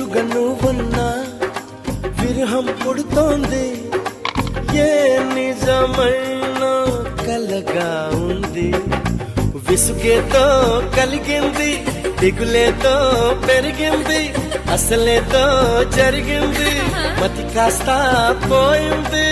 ఎదురుగా నువ్వున్నా విరహం పుడుతోంది, ఏ నిజమైన కలగా ఉంది. విసుగేతో కలిగింది, దిగులేతో పెరిగింది, అసలేతో జరిగింది, మతి కాస్త పోయింది.